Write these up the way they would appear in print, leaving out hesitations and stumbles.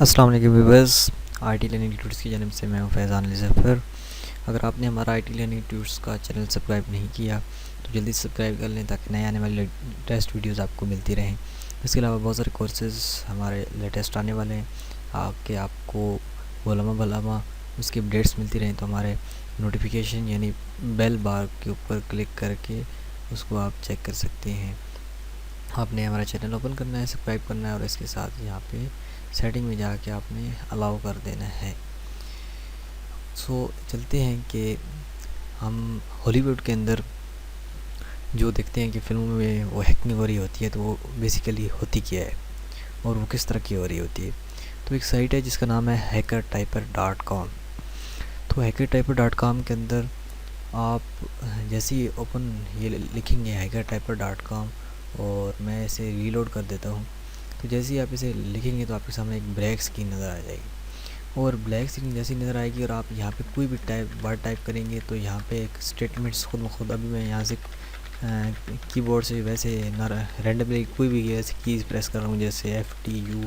अस्सलाम वालेकुम viewers. IT learning tutors की जानिब से मैं हूं फैज़ान अली ज़फ़र। अगर आपने हमारा आईटी लर्निंग ट्यूटर्स का चैनल सब्सक्राइब नहीं किया तो जल्दी सब्सक्राइब कर लें ताकि नए आने वाले लेटेस्ट वीडियोस आपको मिलती रहें। इसके अलावा बहुत सारे कोर्सेज़ हमारे लेटेस्ट आने वाले हैं आपको वोलमा भलामा उसकी अपडेट्स मिलती रहें, तो हमारे नोटिफिकेशन यानी बेल बार के ऊपर क्लिक करके उसको आप चेक कर सकते हैं। आपने हमारा चैनल ओपन करना है, सब्सक्राइब करना है और इसके साथ यहाँ पे सेटिंग में जाके आपने अलाउ कर देना है। चलते हैं कि हम हॉलीवुड के अंदर जो देखते हैं कि फिल्मों में वो हैकिंग हो रही होती है, तो वो बेसिकली होती क्या है और वो किस तरह की हो रही होती है। तो एक साइट है जिसका नाम है hackertyper.com। तो hackertyper.com के अंदर आप जैसे ही ओपन ये लिखेंगे hackertyper.com और मैं इसे रीलोड कर देता हूँ, तो जैसे ही आप इसे लिखेंगे तो आपके सामने एक ब्लैक स्क्रीन नज़र आ जाएगी। और ब्लैक स्क्रीन जैसी नज़र आएगी और आप यहाँ पे कोई भी वर्ड टाइप करेंगे तो यहाँ पे एक स्टेटमेंट्स खुद ब खुद, अभी मैं यहाँ से कीबोर्ड से वैसे ना रैंडमली कोई भी ऐसे कीज़ प्रेस कर रहा हूँ जैसे FTU,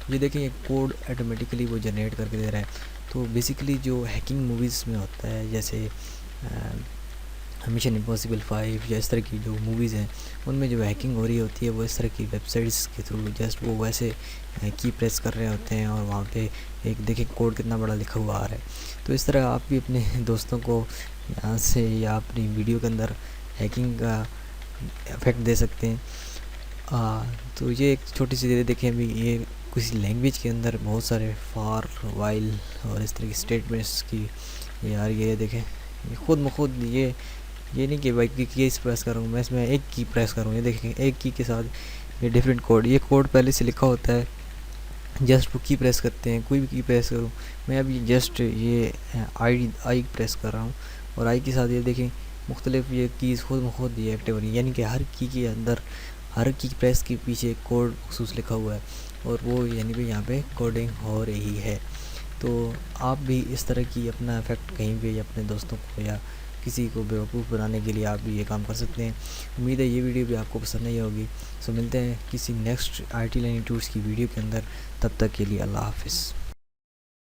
ये देखें कोड ऑटोमेटिकली वो जनरेट करके दे रहा है। तो बेसिकली जो हैकिंग मूवीज़ में होता है, जैसे मिशन इम्पॉसिबल 5 या इस तरह की जो मूवीज़ हैं, उनमें जो हैकिंग हो रही होती है वो इस तरह की वेबसाइट्स के थ्रू जस्ट वो वैसे की प्रेस कर रहे होते हैं और वहाँ पे एक देखें कोड कितना बड़ा लिखा हुआ आ रहा है। तो इस तरह आप भी अपने दोस्तों को यहाँ से या अपनी वीडियो के अंदर हैकिंग का इफेक्ट दे सकते हैं। तो ये एक छोटी सी चीज़ देखें, अभी ये किसी लैंग्वेज के अंदर बहुत सारे फॉर वाइल और इस तरह की स्टेटमेंट्स की यार ये देखें, ये खुद ब खुद ये नहीं कि भाई कीज़ प्रेस कर रहा हूँ, मैं इसमें एक की प्रेस करूँ, ये देखें एक की के साथ ये डिफरेंट कोड, ये कोड पहले से लिखा होता है, जस्ट वो की प्रेस करते हैं, कोई भी की प्रेस करूँ। मैं अभी जस्ट ये आई प्रेस कर रहा हूँ और आई के साथ ये देखें मुख्तलिफ ये कीज़ खुद ब खुद ये एक्टिव हो रही है, यानी कि हर की के अंदर हर की प्रेस के पीछे कोड मखसूस लिखा हुआ है और वो यानी कि यहाँ पे कोडिंग हो रही है। तो आप भी इस तरह की अपना इफ़ेक्ट कहीं भी अपने दोस्तों को या किसी को बेवकूफ़ बनाने के लिए आप भी ये काम कर सकते हैं। उम्मीद है ये वीडियो भी आपको पसंद नहीं होगी। मिलते हैं किसी नेक्स्ट आईटी लर्निंग टूल्स की वीडियो के अंदर, तब तक के लिए अल्लाह हाफ़िज़।